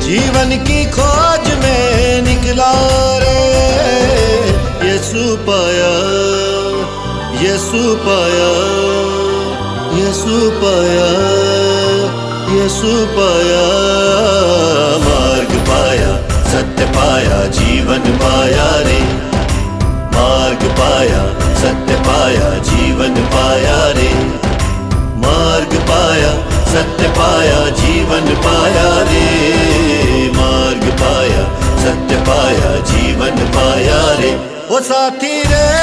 जीवन की खोज में निकला रे, यीशु पाया, यीशु पाया, यीशु पाया, यीशु पाया। मार्ग पाया, सत्य पाया, जीवन पाया रे। मार्ग पाया, सत्य पाया, जीवन पाया रे। मार्ग पाया, सत्य पाया, जीवन पाया रे। मार्ग पाया, सत्य पाया, जीवन पाया रे। ओ साथी रे